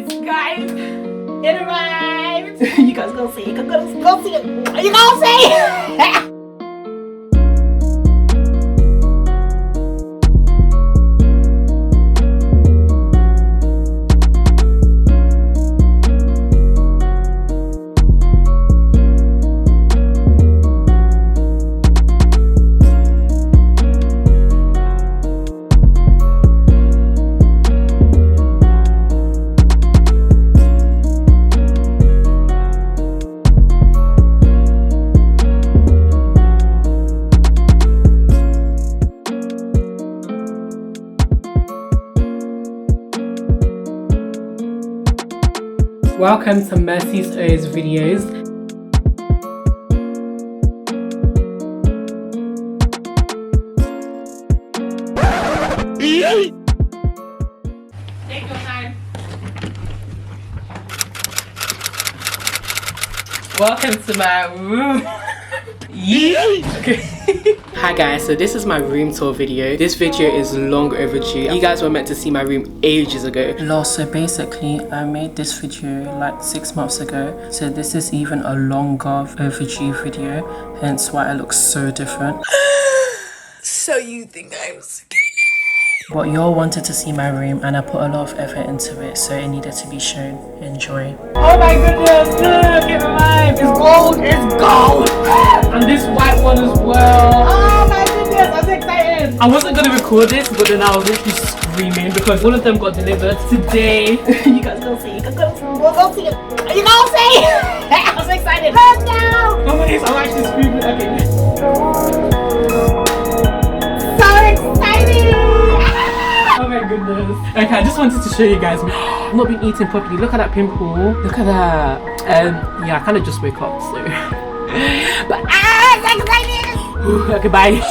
guys, it arrived. You guys go see it. Go see it. You gonna see it. Welcome to Mercy's O's videos. Take your time. Welcome to my room. Okay. Hi guys, so this is my room tour video. This video is long overdue. You guys were meant to see my room ages ago. So basically I made this video like 6 months ago, so this is even a longer overdue video, hence why I look so different. So you think I'm skinny? But y'all wanted to see my room and I put a lot of effort into it, so it needed to be shown. Enjoy. Oh my goodness, look, it's alive. It's gold, it's gold. And this white one as well. Oh my goodness, I'm excited. I wasn't going to record this, but then I was literally screaming because all of them got delivered today. You guys go see it. Go see it. You gonna see it. I'm so excited. Let's go. Oh my goodness, I'm actually screaming. Okay. So excited. Oh my goodness. Okay, I just wanted to show you guys. I've not been eating properly. Look at that pimple. Look at that. Yeah, I kind of just woke up, so. But I'm so excited. Okay, bye.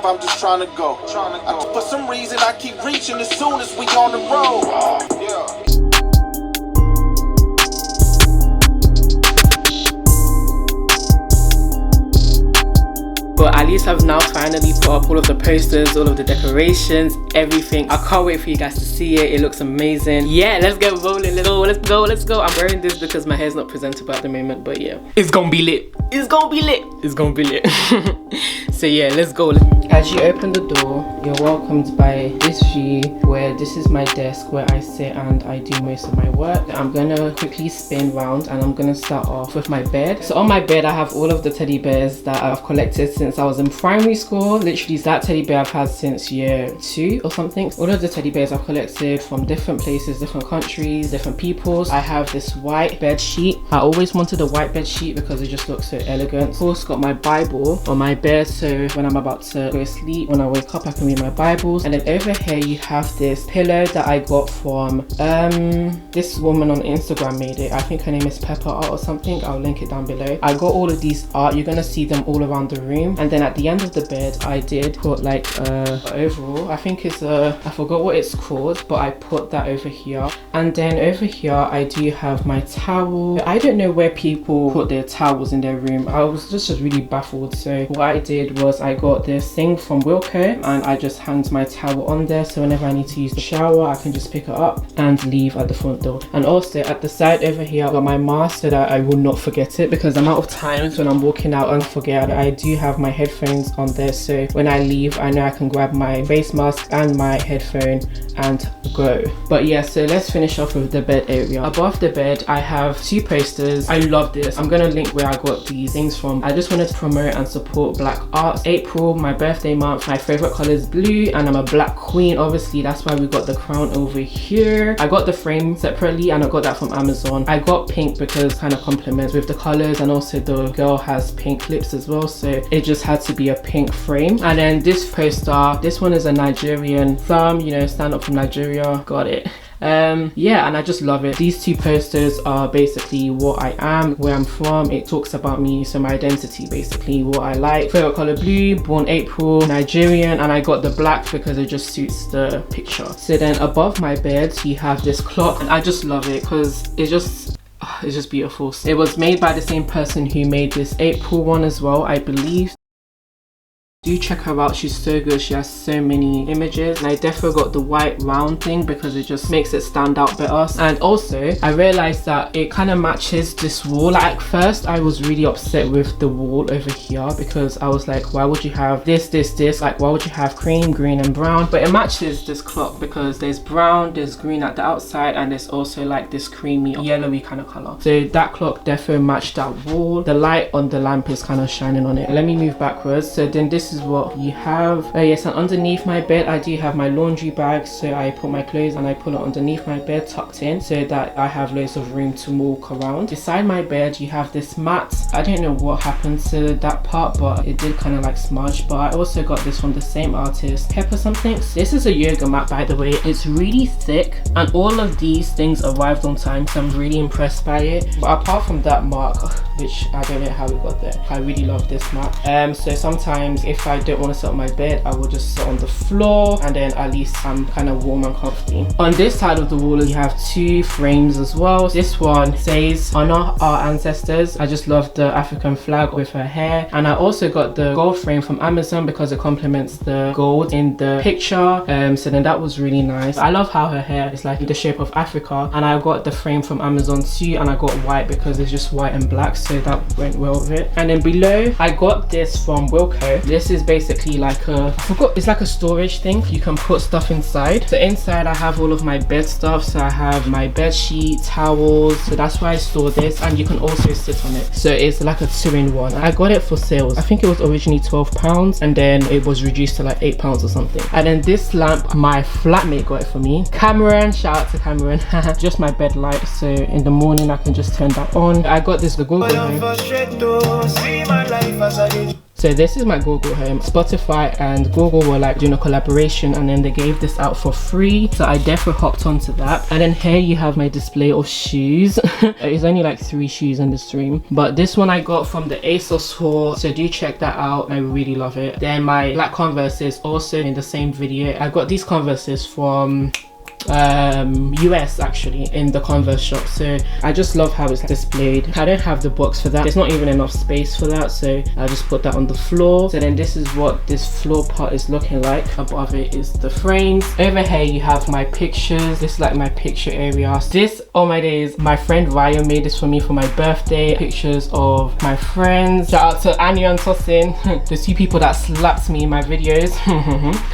I'm just trying to go. For some reason I keep reaching as soon as we on the road. Yeah. But at least I've now finally put up all of the posters, all of the decorations, everything. I can't wait for you guys to see it. It looks amazing. Yeah, let's get rolling. Let's go. I'm wearing this because my hair's not presentable at the moment, but yeah, it's gonna be lit. It's gonna be lit. So yeah, let's go. As you open the door, you're welcomed by this view where this is my desk where I sit and I do most of my work. I'm gonna quickly spin round and I'm gonna start off with my bed. So on my bed I have all of the teddy bears that I've collected since I was in primary school. Literally that teddy bear I've had since year 2 or something. All of the teddy bears I've collected from different places, different countries, different peoples. I have this white bed sheet. I always wanted a white bed sheet because it just looks so elegant. Of course, got my Bible on my bed, so when I'm about to go to sleep, when I wake up I can read my Bibles. And then over here you have this pillow that I got from this woman on Instagram made it. I think her name is Pepper Art or something. I'll link it down below. I got all of these art. You're gonna see them all around the room. And then at the end of the bed I did put like overall, I think it's I forgot what it's called, but I put that over here. And then over here I do have my towel. I don't know where people put their towels in their room. I was just really baffled, so what I did was I got this thing from Wilco and I just hanged my towel on there, so whenever I need to use the shower I can just pick it up and leave at the front door. And also at the side over here I got my mask so that I will not forget it, because the amount of times when I'm walking out and forget, I do have my headphones on there, so when I leave I know I can grab my face mask and my headphone and go. But yeah, so let's finish off with the bed area. Above the bed I have 2 posters. I love this. I'm gonna link where I got these things from. I just wanted to promote and support black arts. April, my birthday month, my favorite color is blue and I'm a black queen, obviously that's why we got the crown over here. I got the frame separately and I got that from Amazon. I got pink because kind of complements with the colors, and also the girl has pink lips as well, so it just had to be a pink frame. And then this poster, this one is a Nigerian thumb, you know, stand up from Nigeria, got it. Yeah, and I just love it. These two posters are basically what I am, where I'm from. It talks about me, so my identity, basically what I like. Favorite color blue, born April, Nigerian, and I got the black because it just suits the picture. So then above my bed you have this clock, and I just love it because it's just beautiful. It was made by the same person who made this April one as well, I believe. Do check her out, she's so good. She has so many images, and I definitely got the white round thing because it just makes it stand out better. And also I realized that it kind of matches this wall. Like at first I was really upset with the wall over here because I was like, why would you have this, like why would you have cream, green and brown? But it matches this clock because there's brown, there's green at the outside, and there's also like this creamy yellowy kind of color. So that clock definitely matched that wall. The light on the lamp is kind of shining on it. Let me move backwards. So then this is what you have. Yes, and underneath my bed I do have my laundry bag, so I put my clothes and I put it underneath my bed tucked in so that I have loads of room to walk around. Beside my bed you have this mat. I don't know what happened to that part, but it did kind of like smudge. But I also got this from the same artist, Pepper something. This is a yoga mat, by the way. It's really thick and all of these things arrived on time, so I'm really impressed by it. But apart from that mark, which I don't know how it got there, I really love this mat. So sometimes if I don't want to sit on my bed, I will just sit on the floor, and then at least I'm kind of warm and comfy. On this side of the wall you have two frames as well. This one says honor our ancestors. I just love the African flag with her hair, and I also got the gold frame from Amazon because it complements the gold in the picture. So then that was really nice. I love how her hair is like in the shape of Africa, and I got the frame from Amazon too, and I got white because it's just white and black, so that went well with it. And then below I got this from Wilko. This is basically like it's like a storage thing. You can put stuff inside. So inside I have all of my bed stuff. So I have my bed sheet, towels, so that's why I store this, and you can also sit on it. So it's like a 2-in-1. I got it for sales. I think it was originally £12 and then it was reduced to like £8 or something. And then this lamp, my flatmate got it for me. Cameron, shout out to Cameron. Just my bed light, so in the morning I can just turn that on. I got this the Google Home. So this is my Google Home. Spotify and Google were like doing a collaboration, and then they gave this out for free, so I definitely hopped onto that. And then here you have my display of shoes. It's only like 3 shoes in this room, but this one I got from the ASOS haul, so do check that out. I really love it. Then my black Converses also in the same video. I got these Converses from US actually, in the Converse shop, so I just love how it's displayed. I don't have the box for that. There's not even enough space for that, so I just put that on the floor. So then this is what this floor part is looking like. Above it is the frames. Over here you have my pictures. This is like my picture area. This, oh my days, my friend Ryan made this for me for my birthday. Pictures of my friends. Shout out to Anya and Tosin, the 2 people that slapped me in my videos.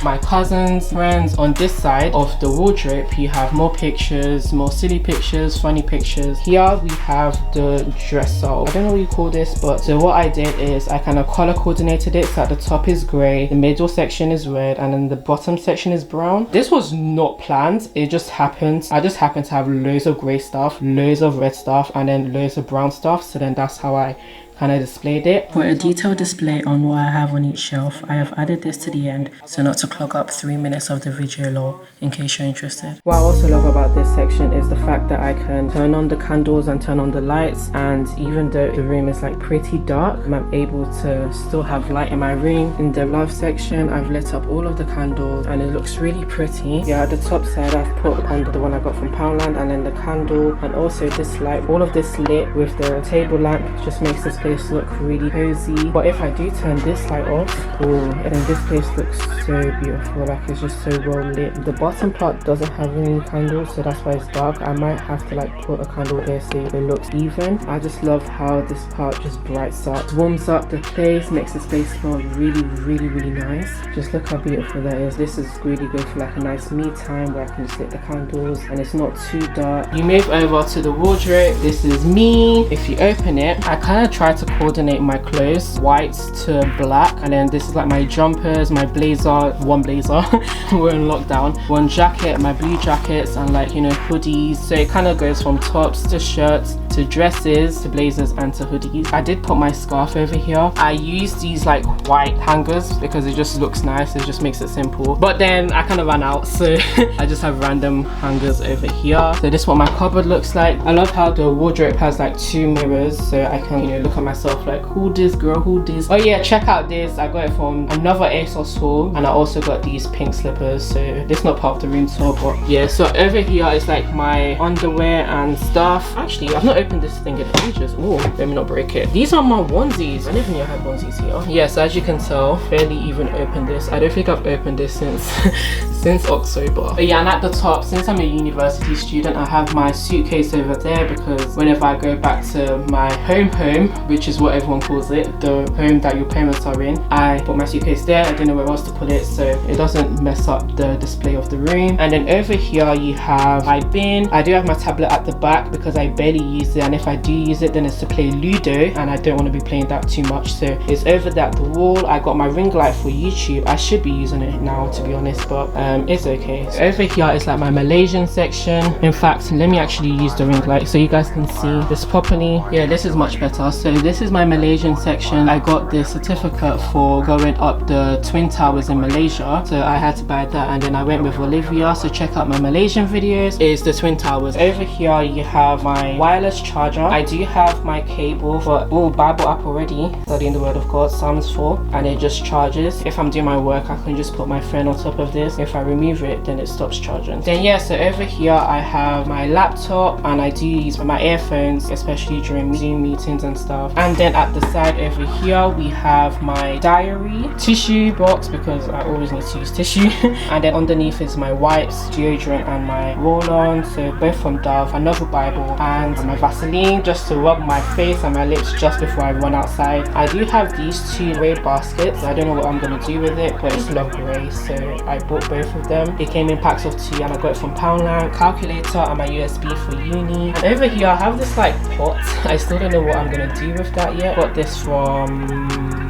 My cousins, friends. On this side of the wardrobe you have more pictures, more silly pictures, funny pictures. Here we have the dresser. I don't know what you call this, but so what I did is I kind of color coordinated it so that the top is grey, the middle section is red, and then the bottom section is brown. This was not planned, it just happened. I just happened to have loads of grey stuff, loads of red stuff, and then loads of brown stuff, so then that's how I kind of displayed it. For a detailed display on what I have on each shelf, I have added this to the end so not to clog up 3 minutes of the video lore, in case you're interested. What I also love about this section is the fact that I can turn on the candles and turn on the lights, and even though the room is like pretty dark, I'm able to still have light in my room. In the love section I've lit up all of the candles and it looks really pretty. Yeah, at the top side I've put on the one I got from Poundland, and then the candle, and also this light. All of this lit with the table lamp just makes this place look really cozy. But if I do turn this light off, and then this place looks so beautiful, like it's just so well lit. The bottom part doesn't have any candles, so that's why it's dark. I might have to like put a candle here so it looks even. I just love how this part just brights up, warms up the place, makes the space smell really really nice. Just look how beautiful that is. This is really good for like a nice me time where I can just lit the candles and it's not too dark. You move over to the wardrobe. This is me. If you open it, I kind of try to coordinate my clothes white to black, and then this is like my jumpers, my blazer, one blazer we're in lockdown, one jacket, my blue jackets, and like, you know, hoodies. So it kind of goes from tops to shirts to to dresses, to blazers, and to hoodies. I did put my scarf over here. I used these like white hangers because it just looks nice. It just makes it simple. But then I kind of ran out, so I just have random hangers over here. So this is what my cupboard looks like. I love how the wardrobe has like 2 mirrors, so I can, you know, look at myself like, who this girl, who this. Oh yeah, check out this. I got it from another ASOS haul, and I also got these pink slippers. So this is not part of the room tour, but yeah. So over here is like my underwear and stuff. Actually, I've not opened this thing in ages. Oh, let me not break it. These are my onesies. I never knew I had onesies here. Yes, as you can tell, barely even opened this. I don't think I've opened this since since October. But yeah, and at the top, since I'm a university student, I have my suitcase over there because whenever I go back to my home, which is what everyone calls it, the home that your parents are in, I put my suitcase there. I didn't know where else to put it, so it doesn't mess up the display of the room. And then over here you have my bin. I do have my tablet at the back because I barely use it, and if I do use it, then it's to play Ludo, and I don't want to be playing that too much, so it's over there at the wall. I got my ring light for YouTube. I should be using it now, to be honest, but it's okay. So over here is like my Malaysian section. In fact, let me actually use the ring light so you guys can see this properly. Yeah, this is much better. So this is my Malaysian section. I got the certificate for going up the Twin Towers in Malaysia, so I had to buy that, and then I went with Olivia, so check out my Malaysian videos. Is the Twin Towers. Over here you have my wireless charger. I do have my cable for Bible app already, studying the word of God, Psalms 4, and it just charges. If I'm doing my work, I can just put my phone on top of this. If I remove it, then it stops charging. Then yeah, so over here I have my laptop, and I do use my earphones, especially during Zoom meetings and stuff. And then at the side over here we have my diary, tissue box because I always need to use tissue, and then underneath is my wipes, deodorant, and my roll-on, so both from Dove, another Bible, and my Vaseline just to rub my face and my lips just before I run outside. I do have these 2 grey baskets. I don't know what I'm gonna do with it, but it's love grey, so I bought both of them. It came in packs of 2, and I got it from Poundland. Calculator and my USB for uni. And over here I have this like pot. I still don't know what I'm gonna do with that yet. Got this from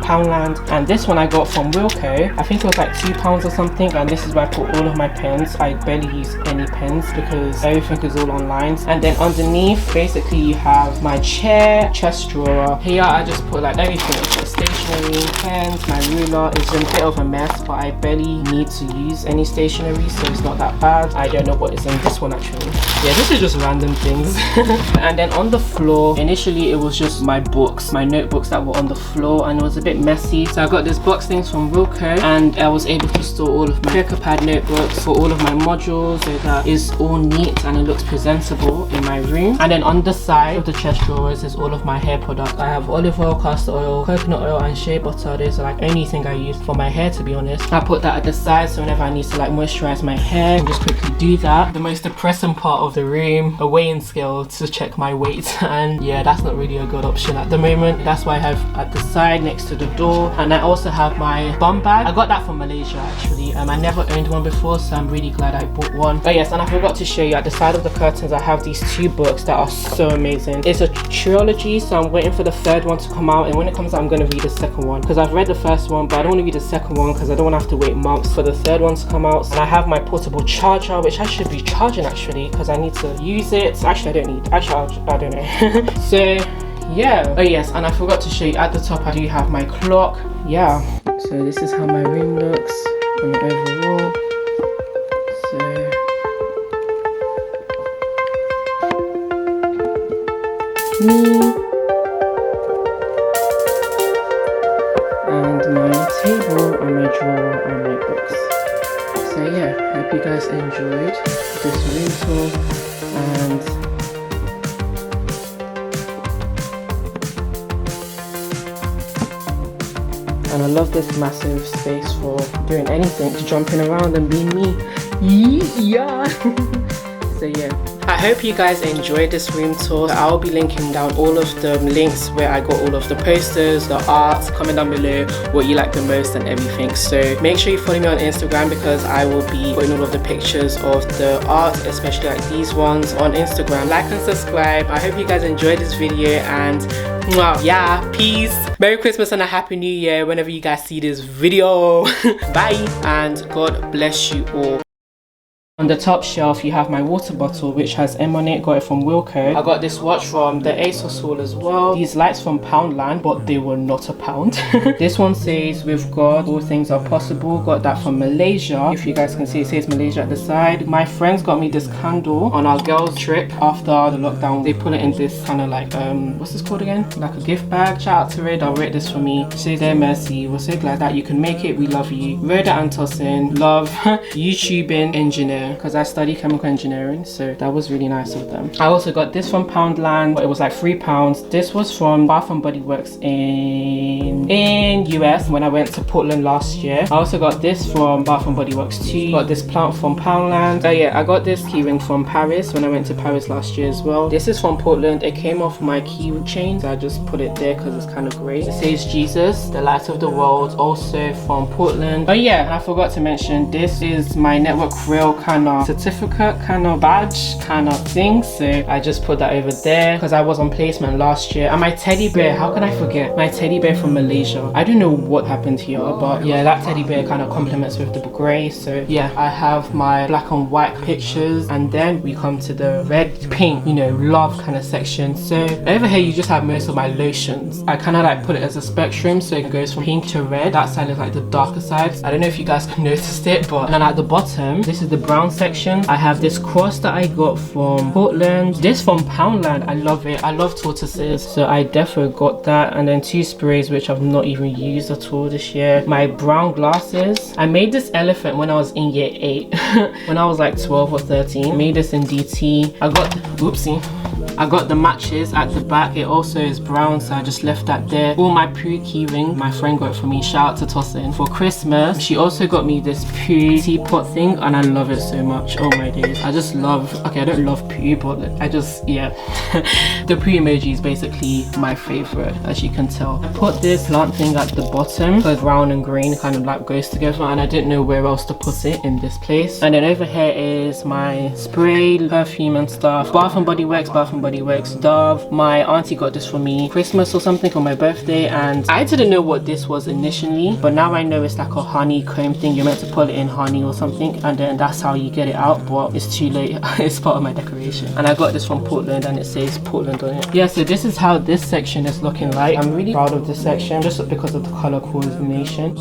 Poundland, and this one I got from Wilko. I think it was like £2 or something, and this is where I put all of my pens. I barely use any pens because everything is all online. And then underneath basically you have my chair, chest drawer. Here I just put like everything, so stationery, pens, my ruler. It's a bit of a mess, but I barely need to use any stationery, so it's not that bad. I don't know what is in this one actually. Yeah, this is just random things. And then on the floor, initially it was just my books, my notebooks that were on the floor, and it was a bit messy, so I got this box things from Wilko, and I was able to store all of my Pad notebooks for all of my modules, so that is all neat and it looks presentable in my room. And then on the side of the chest drawers is all of my hair products. I have olive oil, castor oil, coconut oil, and shea butter. Those are like only thing I use for my hair, to be honest. I put that at the side, so whenever I need to like moisturize my hair, I just quickly do that. The most depressing part of the room, a weighing scale to check my weight, and yeah, that's not really a good option at the moment. That's why I have at the side next to the door. And I also have my bum bag. I got that from Malaysia actually. I never owned one before, so I'm really glad I bought one. But yes, and I forgot to show you at the side of the curtains I have these 2 books that are so amazing. It's a trilogy, so I'm waiting for the 3rd one to come out, and when it comes out I'm going to read the 2nd one because I've read the 1st one, but I don't want to read the 2nd one because I don't want to have to wait months for the 3rd one to come out. And I have my portable charger, which I should be charging actually because I need to use it. Actually I don't need, actually I don't know. So yeah. Oh yes, and I forgot to show you at the top I do have my clock. Yeah, so this is how my room looks on the overall. So me and my table and my drawer and my books. So yeah, hope you guys enjoyed this room tour, and I love this massive space for doing anything, jumping around and being me. Yeah. So yeah, I hope you guys enjoyed this room tour. I'll be linking down all of the links where I got all of the posters, the art. Comment down below what you like the most and everything. So make sure you follow me on Instagram because I will be putting all of the pictures of the art, especially like these ones, on Instagram. Like and subscribe. I hope you guys enjoyed this video, and yeah, peace. Merry Christmas and a Happy New Year whenever you guys see this video. Bye, and God bless you all. On the top shelf, you have my water bottle, which has M on it. Got it from Wilko. I got this watch from the ASOS haul as well. These lights from Poundland, but they were not a pound. This one says, "With God, all things are possible." Got that from Malaysia. If you guys can see, it says Malaysia at the side. My friends got me this candle on our girls' trip after the lockdown. They put it in this kind of like, what's this called again? Like a gift bag. Shout out to Red, I'll rate this for me. Say their mercy. We're so glad that you can make it. We love you. Rhoda Antosin, love, YouTubing engineer. Because I study chemical engineering, so that was really nice of them. I also got this from Poundland. It was like £3. This was from Bath and Body Works in US when I went to Portland last year. I also got this from Bath and Body Works too. Got this plant from Poundland. Yeah, I got this keyring from Paris when I went to Paris last year as well. This is from Portland. It came off my key chain, so I just put it there because it's kind of great. It says Jesus, the light of the world, also from Portland. But yeah, I forgot to mention, this is my Network Real kind of certificate, kind of badge, kind of thing. So I just put that over there because I was on placement last year. And my teddy bear, how can I forget? My teddy bear from Malaysia. I don't know what happened here, but yeah, that teddy bear kind of complements with the grey. So yeah, I have my black and white pictures, and then we come to the red, pink, you know, love kind of section. So over here you just have most of my lotions. I kind of like put it as a spectrum, so it goes from pink to red. That side is like the darker side. I don't know if you guys noticed it, but then at the bottom, this is the brown section. I have this cross that I got from Portland. This from Poundland. I love it. I love tortoises, so I definitely got that. And then 2 sprays which I've not even used at all this year. My brown glasses. I made this elephant when I was in year 8 when I was like 12 or 13. Made this in DT. I got, oopsie, I got the matches at the back. It also is brown, so I just left that there. All my Poo keyring, my friend got it for me. Shout out to Tosin. For Christmas, she also got me this Poo teapot thing, and I love it so much. Oh my days. I just love, okay, I don't love Poo, but I just, yeah. The Poo emoji is basically my favorite, as you can tell. I put this plant thing at the bottom because brown and green kind of like goes together, and I didn't know where else to put it in this place. And then over here is my spray, perfume and stuff. Bath and Body Works, Bath and Body Works, Dove. My auntie got this for me Christmas or something for my birthday, and I didn't know what this was initially, but now I know it's like a honeycomb thing. You're meant to put it in honey or something, and then that's how you get it out, but it's too late. It's part of my decoration. And I got this from Portland, and it says Portland on it. Yeah, so this is how this section is looking like. I'm really proud of this section just because of the color coordination.